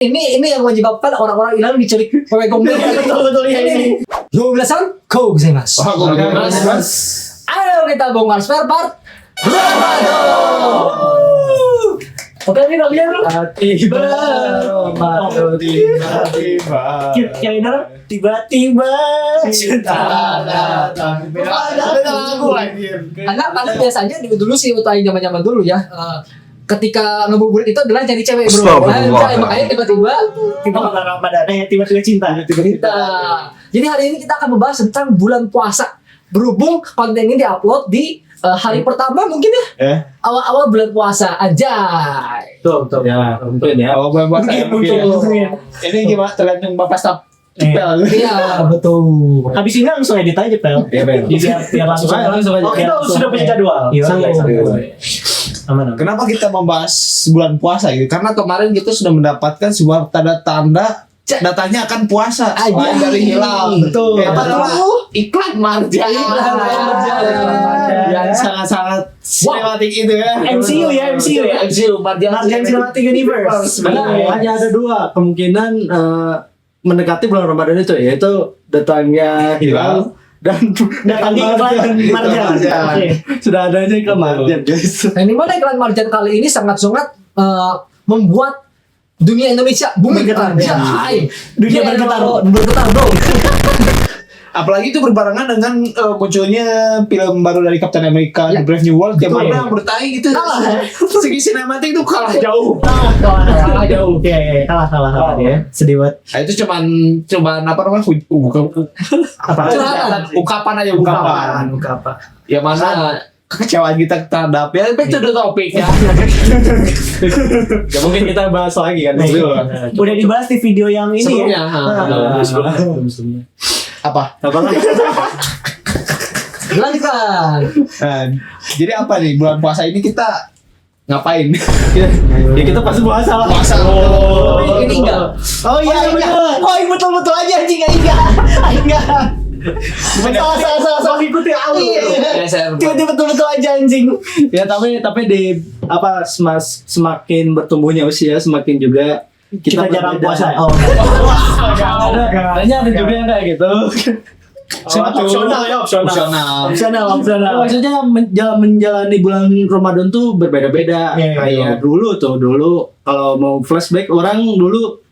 Ini yang menyebabkan orang-orang Iran diculik wewe gombel. Betul ya ini. Yo minasan, kou gozaimasu. Ayo kita bongkar spare part Ramadan. Oke, ini namanya Tiba Ramadan tiba-tiba. Yang ini tiba-tiba cinta datang. karena biasanya dulu sih utai zaman-zaman dulu ya. Ketika ngebuburit itu adalah cari cewek bro. Makanya tiba-tiba Ramadan tiba-tiba cinta. kita. Jadi hari ini kita akan membahas tentang bulan puasa. Berhubung konten ini diupload di hari pertama mungkin ya. Awal-awal bulan puasa aja. Betul ya, mungkin ya. Oh, buat Mungkin. ini gimana tergantung Bapak Staf. Iya, betul. Habis ini langsung edit aja, Pel. Iya, Pel. Biar langsung aja. Oh, kita sudah punya jadwal. Iya, aman. Kenapa kita membahas bulan puasa gitu? Karena kemarin kita sudah mendapatkan sebuah tanda-tanda datanya akan puasa selain dari hilal. Betul. Apa tuh? Iklan marjan. Yang sangat-sangat sinematik itu ya. MCU ya. MCU Marjan Cinematic Universe. Hanya ada dua kemungkinan mendekati bulan Ramadan itu, yaitu datangnya hilal dan Datangnya Marjan. Oke. sudah adanya iklan marjan, guys. Nah, ini mana iklan marjan kali ini sangat-sangat membuat dunia Indonesia booming. Bergetar. Dunia bergetar bro. Apalagi itu berbarengan dengan munculnya film baru dari Captain America, The Brave New World, yang mana bertaing gitu. Segi sinematik itu kalah jauh. Kalah jauh. Oke, kalah ya. Sedih banget. Nah, itu cuman apa namanya? Ungkapan aja. Ungkapan. Yang mana kekecewaan kita terhadap ya back to the topic ya. Ya mungkin kita bahas lagi kan. Udah dibahas di video yang ini Sebelumnya, ya. Sebelumnya. Apa? Lanjutkan. Nah, jadi apa nih bulan puasa ini kita ngapain? Ya kita pasti puasa lah. Puasa. Ini enggak. Oh iya. Oh iya betul aja anjing enggak. Salah ikutin alur. Tiba-tiba betul aja anjing. Ya tapi di apa semakin bertumbuhnya usia semakin juga Kita jarang berbeda. puasa. Oh. Kayaknya ada juga yang kayak gitu. Opsional. Maksudnya menjalani bulan Ramadan tuh berbeda-beda. Iya. Kayak dulu kalau mau flashback orang dulu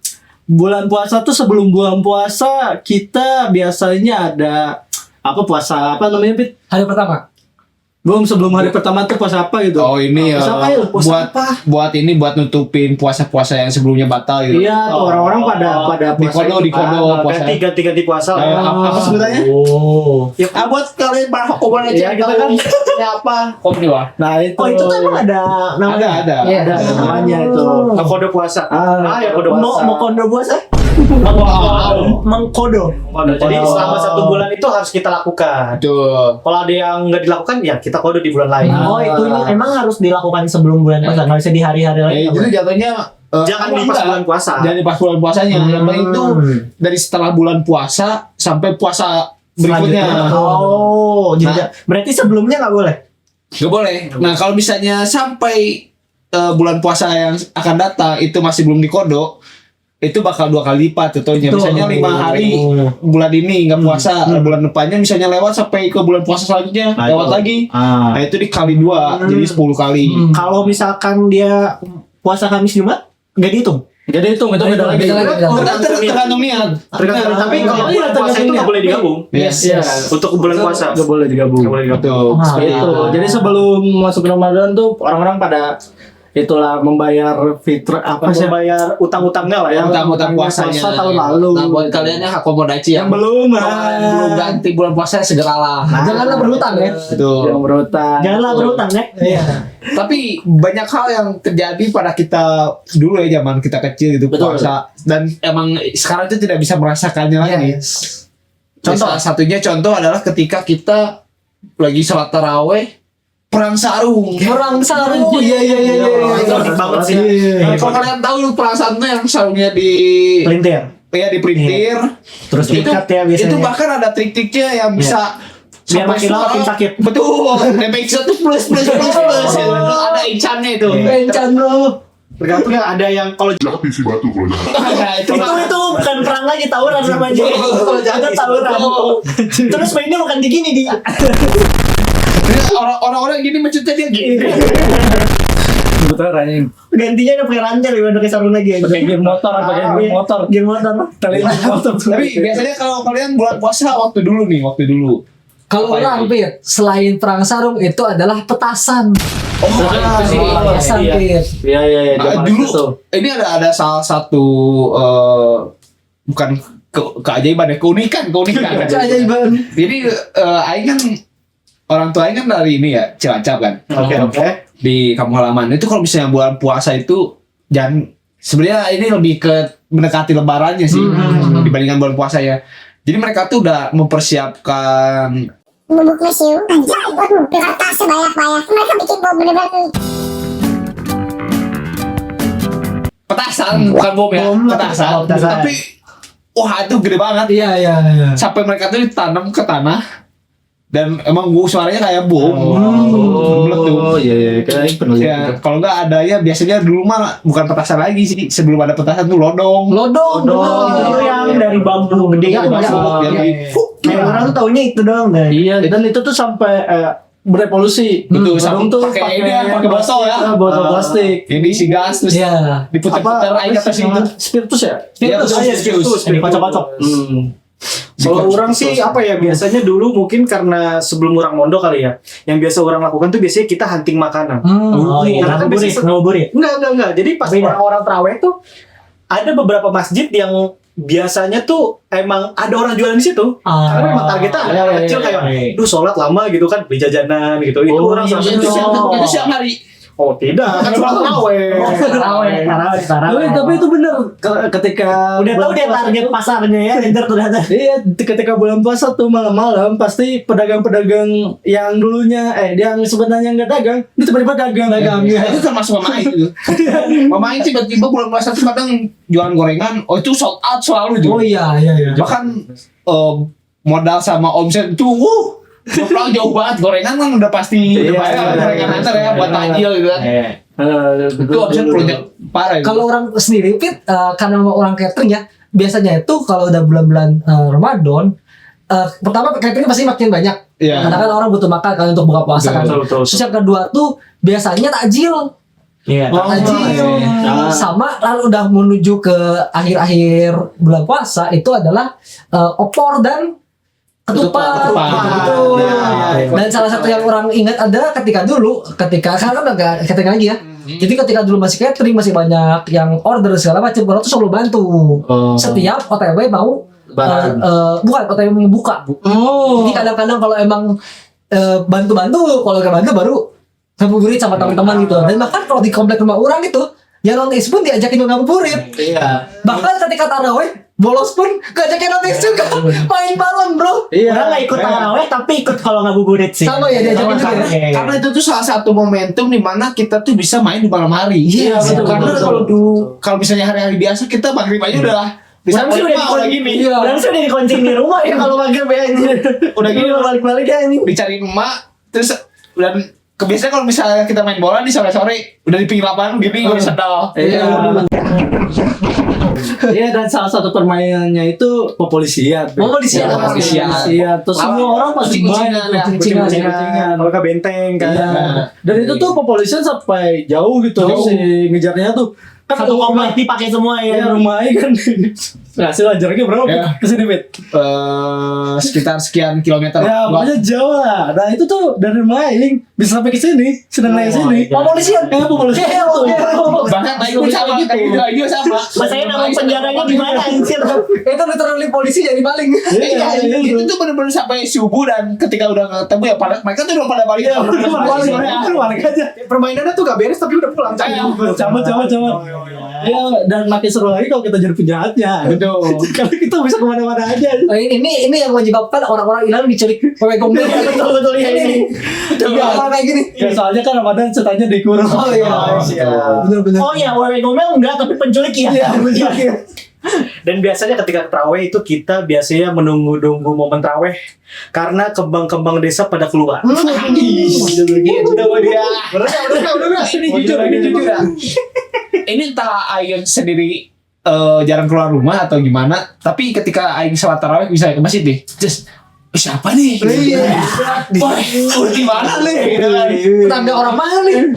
bulan puasa tuh sebelum bulan puasa kita biasanya ada puasa apa namanya Pit? Hari pertama. Belum sebelum hari pertama tuh puasa apa gitu? Oh ini ya. Puasa apa ya? Puasa buat nutupin puasa-puasa yang sebelumnya batal gitu. Iya, tuh orang-orang pada puasa di kodo puasa. Ganti puasa lah. Apa sebenarnya? Oh. Ya buat kalian para kobar aja. Iya, kita kan apa? Komniwa. Nah, itu. Oh itu tuh emang ada namanya. Ada. Iya, Ada namanya itu. Kode puasa. Ya kode puasa. Mau kode puasa? Mengkodo. Jadi selama 1 bulan itu harus kita lakukan. Tuh. Kalau ada yang nggak dilakukan ya kita kode di bulan lain. Oh, itu ini emang harus dilakukan sebelum bulan puasa. Nggak bisa di hari-hari lain. Jadi jatuhnya Jangan di pas bulan puasa. Jangan di pas bulan puasanya. Yang penting itu dari setelah bulan puasa sampai puasa berikutnya. Oh, jadi berarti sebelumnya nggak boleh. Gak boleh. Nah kalau misalnya sampai bulan puasa yang akan datang itu masih belum dikodo, itu bakal 2 kali lipat contohnya. Misalnya 5 hari bulan ini nggak puasa, bulan depannya misalnya lewat sampai ke bulan puasa selanjutnya lewat lagi. Nah itu dikali 2 jadi 10 kali. Kalau misalkan dia puasa Kamis Jumat nggak dihitung. Jadi itu beda lagi. Tergantung niat. Tapi kalau bulan puasa itu nggak boleh digabung. Yes. Untuk bulan puasa Gak boleh digabung. Betul. Itu. Jadi sebelum masuk Ramadan tuh orang-orang pada itulah membayar fitrah membayar utang-utangnya lah ya. Utang puasanya. Puasa tahun lalu. Nah buat kalian yang akomodasi yang belum ganti bulan puasa segeralah. Janganlah berhutang ya. Betul. yang berutang. Janganlah berutang ya. Iya. Tapi banyak hal yang terjadi pada kita dulu ya zaman kita kecil gitu puasa dan emang sekarang itu tidak bisa merasakannya lagi. Contoh satunya adalah ketika kita lagi sholat taraweh perang sarung. Iya. Unik banget sih. Kalau kalian tahu perang sarungnya yang sarungnya di Pelintir. ya dipelintir. Terus diikat ya biasanya. Itu bahkan ada trik-triknya yang bisa biar makin lama makin sakit. Betul. Damage itu plus. Ada encannya itu. Encan bro. Tergantung ya, ada yang kalau Jahat isi batu kalau jahat. Itu bukan perang lagi, tawuran namanya. Kalau jahat Ada isi tawuran. Terus mainnya bukan di gini di. Orang-orang gini mencetnya dia gini. betul anjing. Gantinya udah pakai ranjang ya, pakai sarung lagi. Pakai gear motor, pakai gear motor. Gear motor. Tali motor. Tapi biasanya kalau kalian bulan puasa waktu dulu. Kalau Apa orang itu? Pit, selain perang sarung itu adalah petasan. Oh, itu sih. Petasan Pit. Iya. Dulu ini ada salah satu bukan keajaiban ya, keunikan. Keajaiban. Jadi aing kan orang tua aing kan dari ini ya, Cilacap kan. Oke. Di kampung halaman. Itu kalau misalnya bulan puasa itu jangan, sebenarnya ini lebih ke mendekati lebarannya sih dibandingkan bulan puasa ya. Jadi mereka tuh udah mempersiapkan bubuk museum kertas sebanyak-banyak mereka bikin bom bener-bener petasan, bukan bom ya, petasan. Tapi wah itu gede banget. Iya. Sampai mereka tuh ditanam ke tanah dan emang suaranya kayak bom. Meletup. Iya, kayak pernah Ya, kalau nggak ada ya biasanya dulu mah bukan petasan lagi sih. Sebelum ada petasan tuh lodong. Lodong. Itu yang dari bambu gede Iya, itu iya. masuk. Yang Iya. di- Kayak orang tuh taunya itu doang deh. Iya, dan itu tuh sampai berevolusi. Betul, Sarung tuh pakai ini ya, pakai botol ya. botol plastik. yang diisi gas terus Iya. diputar-putar air ke atas itu. Spiritus ya? Iya, Spiritus. Yang dikocok-kocok. Kalau orang sih apa ya, biasanya dulu mungkin karena sebelum orang mondok kali ya, yang biasa orang lakukan tuh biasanya kita hunting makanan. Oh iya, Karena kan ngabuburit, biasanya- ngabuburit. Enggak. Jadi pas Beda. orang-orang terawih tuh ada beberapa masjid yang biasanya tuh emang ada orang jualan di situ. Karena memang targetnya ada anak kecil kayak, duh sholat lama gitu kan, beli jajanan gitu. Itu orang iya, sampai Itu siang hari. Oh tidak, kan sholat terawih. Taraweh. Tapi itu bener ketika Udah tahu bulan dia puasa target tuh- pasarnya ya, Enter ternyata. Iya, ketika bulan puasa tuh malam-malam pasti pedagang-pedagang yang dulunya yang sebenarnya nggak dagang, itu tiba-tiba dagang. Itu termasuk Mama Aing itu. Mama Aing tiba-tiba bulan puasa tuh kadang jualan gorengan, oh itu sold out selalu tuh. Oh iya. Bahkan modal sama omset tuh nyeplak jauh banget. Gorengan kan udah pasti udah bayar gorengan antar ya buat takjil gitu kan. Itu omset project parah itu. Kalau orang sendiri Pit, karena memang orang catering ya, biasanya itu kalau udah bulan-bulan Ramadan, pertama cateringnya pasti makin banyak. Iya. Karena kan orang butuh makan kan untuk buka puasa kan. Betul. Terus yang kedua tuh biasanya takjil. Iya. Takjil sama lalu udah menuju ke akhir-akhir bulan puasa itu adalah opor dan ketupat. Betul. Iya. Dan salah satu yang orang ingat ada ketika karena kan udah catering lagi ya. Jadi ketika dulu masih catering, masih banyak yang order segala macam, orang tuh selalu bantu. Setiap OTW mau bukan OTW mau buka. Jadi kadang-kadang kalau emang bantu-bantu, kalau nggak bantu baru ngabuburit sama teman-teman gitu. Dan bahkan kalau di komplek rumah orang itu, yang non pun diajakin ngabuburit. Iya. Bahkan ketika taraweh, bolos pun ngajakin non juga main bareng bro. Orang nggak ikut taraweh tapi ikut kalau ngabuburit sih. Sama ya, diajakin juga ya. Iya. Karena itu tuh salah satu momentum di mana kita tuh bisa main di malam hari. Iya, betul, Karena betul. kalau dulu, kalau misalnya hari-hari biasa kita maghrib aja udah bisa Orang sih udah udah gini. Iya. Orang sih udah dikuncing di rumah ya kalau maghrib ya ini. Udah gini balik-balik ya ini. dicari emak terus dan kebiasaan kalau misalnya kita main bola nih sore-sore udah di pinggir lapangan gini udah sendal. Iya, dan salah satu permainannya itu kepolisian. Kepolisian. Terus semua orang pasti Kucing-kucingan ya. kucing-kucingan. Kalau ke benteng kan. Iya. Dan itu tuh kepolisian sampai jauh gitu si ngejarnya tuh. Kan Satu komplek dipakai semua ya ya. rumah kan. Hasil jaraknya berapa? Ya. Kesini Bet. Sekitar sekian kilometer. Ya, pokoknya jauh lah. Nah, itu tuh dari rumah Aing bisa sampai ke sini, sedang naik sini. Kepolisian. Kepolisian. Bahkan naik pun sama kayak gitu aja sama. Masanya nama penjaranya gimana anjir? Itu literally polisi jadi maling. Iya, itu tuh bener-bener sampai subuh dan ketika udah ketemu ya pada mereka tuh udah pada balik. Balik aja. Permainannya tuh gak beres tapi udah pulang. Cabut. Ya, dan makin seru lagi kalau kita jadi penjahatnya. Betul. Karena kita bisa kemana-mana aja. Ini yang menyebabkan orang-orang hilang diculik wewe gombel. Betul ya ini. Apa kayak gini? Ya, soalnya kan Ramadan setannya dikurung. Oh iya. Bener-bener. Oh iya, wewe ngomel enggak tapi penculik ya. Dan biasanya ketika terawih itu kita biasanya menunggu-nunggu momen terawih karena kembang-kembang desa pada keluar. Gitu dia. Udah. Ini jujur ya. ini entah aing sendiri jarang keluar rumah atau gimana, tapi ketika aing salat tarawih bisa ke masjid deh. Just siapa nih? Wah, di mana nih? Tetangga orang mana nih?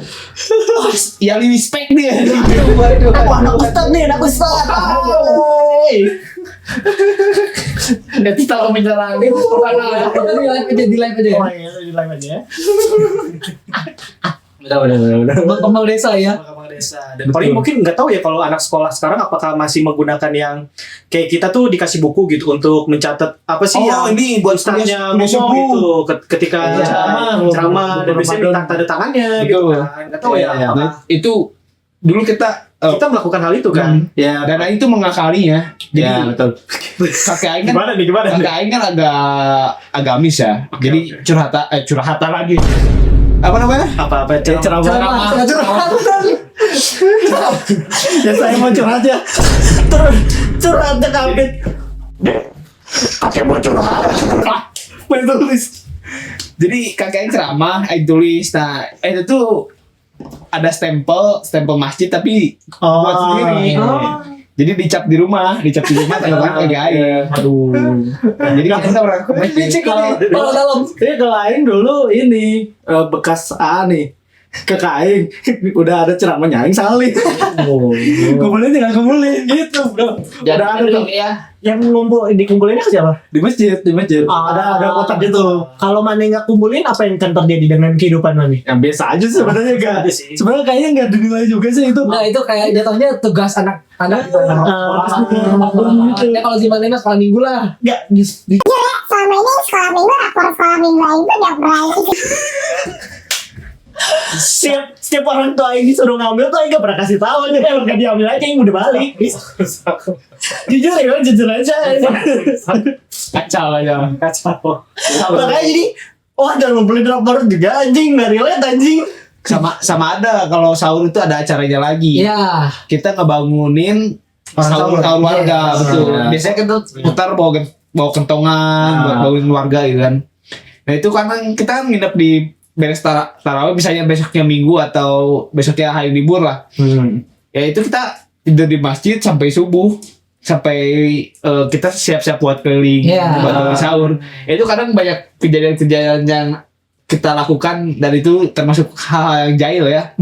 Yang respect dia. Aku anak ustad nih, anak ustad. Nanti kalau menyerang itu Di live aja. Oh iya, di live aja ya. Benar. Kepala desa ya. Kepala desa. Dan paling mungkin nggak tahu ya kalau anak sekolah sekarang apakah masih menggunakan yang kayak kita tuh dikasih buku gitu untuk mencatat apa sih yang ini buat ustaznya kuliah ngomong subuh. gitu ketika ceramah dan biasanya minta tanda tangannya gitu Betul. kan. Nggak tahu ya. Nah, itu dulu kita Kita melakukan hal itu kan. Ya, dan aing itu mengakalinya. Jadi ya betul. kakek aing kan Gimana nih gimana nih? kakek aing kan agak agamis ya. Jadi curhatan lagi. Apa namanya? Apa Ceramah. Curhat. Ya saya mau curhat ya. Curhatnya kabit. Kakek mau curhat. Pengen tulis. Jadi kakek aing ceramah, aing tulis. Nah, itu tuh ada stempel masjid tapi buat sendiri. Jadi dicap di rumah teman-teman kakek aing. Aduh. Nah, jadi kita orang ke masjid. Kalau dalam. kalau lain dulu ini bekas A nih. Ke Aing udah ada ceramahnya Aing salin. Kumpulin jangan kumpulin gitu, Bro. Jadi Udah ada tuh ya. Yang dikumpulinnya ke siapa? di masjit. Ada kotak gitu. Kalau mana nggak kumpulin, apa yang akan terjadi dengan kehidupan mana? Yang biasa aja sih sebenarnya enggak. Ada sih. Sebenarnya kayaknya enggak dinilai juga sih itu. Nah itu kayak jatuhnya tugas anak-anak gitu. Ya kalau di mana sekolah minggu lah. Nggak, Selama ini sekolah minggu, rapor sekolah minggu Aing tuh udah berani. setiap orang tua ini disuruh ngambil tuh Aing nggak pernah kasih tahu, jadi emang nggak diambil aja, Aing udah balik. jujur aja. Kacau aja. Kacau. Makanya jadi, udah ngumpulin rapor juga anjing, nggak relate anjing. Sama ada kalau sahur itu ada acaranya lagi. Iya. Kita ngebangunin sahur warga, betul. Biasanya kan tuh putar bawa kentongan buat bangunin warga gitu kan. Nah itu karena kita kan nginep di beres tarawih, misalnya besoknya minggu atau besoknya hari libur lah. Ya itu kita tidur di masjid sampai subuh, sampai kita siap-siap buat keliling, buat bangun sahur. Itu kadang banyak kejadian-kejadian yang kita lakukan dan itu termasuk hal yang jahil ya.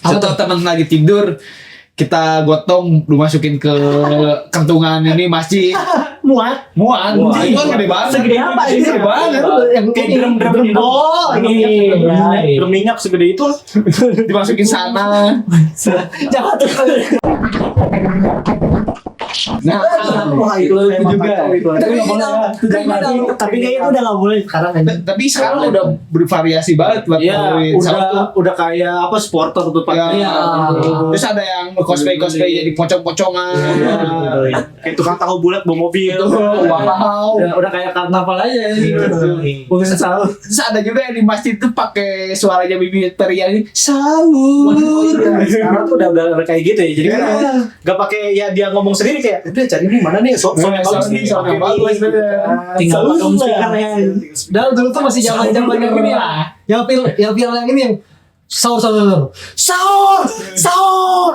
Contoh teman lagi tidur, kita gotong dimasukin ke kentungan ini masjid. Muat. Itu kan gede banget. Segede apa ini? Gede banget. Yang Kayak drum Oh, drum minyak segede itu. Dimasukin sana. jangan tuh. Nah, Wah, itu juga. Tapi kayaknya itu udah nggak boleh sekarang kan. tapi sekarang udah bervariasi banget buat Iya, bangunin sahur tuh. udah kayak apa supporter tuh pakai. Iya. Terus ada yang cosplay jadi pocong-pocongan. Kayak tukang tahu bulat bawa mobil. Wow. Udah kayak karnaval aja gitu. Bukan sahur. Terus ada juga yang di masjid tuh pakai suaranya Bibi Perian ini sahur. Sekarang tuh udah kayak gitu ya. Jadi kan nggak pakai ya dia ngomong sendiri kayak udah cari nih mana nih sound yang bagus nih, sound yang bagus. Tinggal pakai speakernya. Dan dulu tuh masih zaman yang ini ya. Yang viral yang ini yang sahur.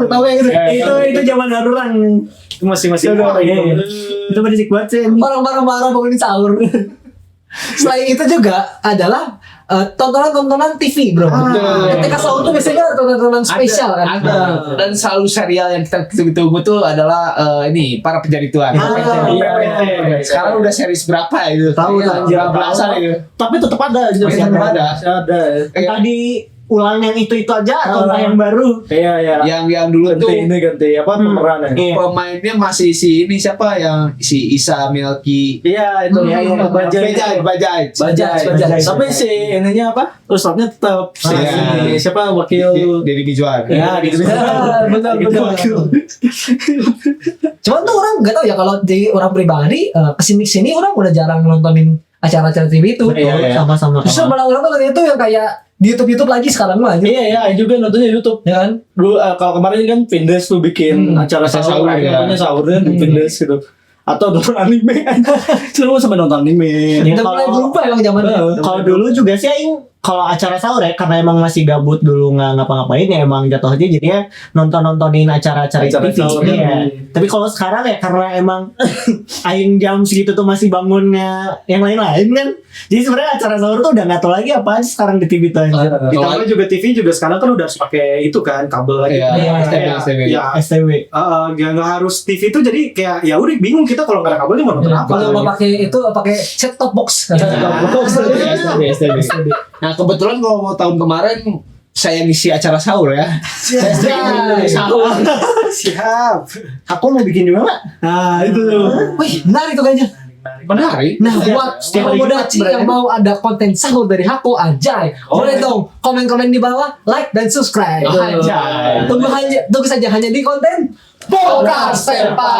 Tahu yang itu? Itu zaman darurat. Itu masih Itu berisik banget sih. Orang marah-marah bangunin sahur. Selain itu juga adalah tontonan TV, bro. Ketika sahur tuh biasanya tontonan spesial kan. Ada. Dan selalu serial yang kita tunggu tuh adalah ini para pencari Tuhan. Iya. Sekarang udah series berapa ya itu? Tahu, anjir. Belasan itu. Tapi tetap ada. Masih ada. Ada. Entah di ulang yang itu aja atau entah yang baru. Iya. Yang dulu tuh Ganti apa pemerannya? Iya. pemainnya masih si ini siapa yang si Isa Milky. Iya, itu Bajaj. Tapi si ininya apa? Ustadznya tetap si Iya. siapa wakil Deddy Mizwar. ya gitu. Benar. Cuman tuh orang nggak tahu ya kalau di orang pribadi kesini orang udah jarang nontonin acara-acara TV itu. Iya. Sama-sama. Justru malah orang tuh itu yang kayak di YouTube lagi sekarang mah. Iya, juga nontonnya YouTube. Ya kan? Dulu kalau kemarin kan Vindes tuh bikin acara sahur, ya. nontonnya sahurnya di Vindes gitu. Atau nonton anime. Seru sampai nonton anime. Udah mulai berubah emang zamannya. Kalau dulu juga sih Aing kalau acara sahur ya, karena emang masih gabut dulu nggak ngapa-ngapain ya, emang jatuhnya jadinya nontonin acara-acara Acara TV. sahur, Iya. Tapi kalau sekarang ya karena emang aing jam segitu tuh masih bangunnya yang lain-lain kan. Jadi sebenarnya acara sahur tuh udah nggak tahu lagi apaan sekarang di TV tuh. Ditambah juga TV juga sekarang kan udah harus pakai itu kan kabel lagi. Iya, Kayak, STB. Ya, STW. nggak harus TV itu jadi kayak ya udah bingung kita kalau nggak ada kabelnya mau nonton apa. Kalau mau pakai itu pakai set top box. Nah kebetulan kalau mau tahun kemarin saya ngisi acara sahur ya. Saya streaming sahur. Siap. Aku mau bikin juga nggak? Nah, itu tuh. Wih, menarik tuh kayaknya. Menarik. Nah, buat Setiap hari akomodasi Jumat, yang mau ada konten sahur dari Hako, anjay. Boleh dong komen-komen di bawah, like dan subscribe. Anjay. Tunggu saja hanya di konten Podcast Serpa.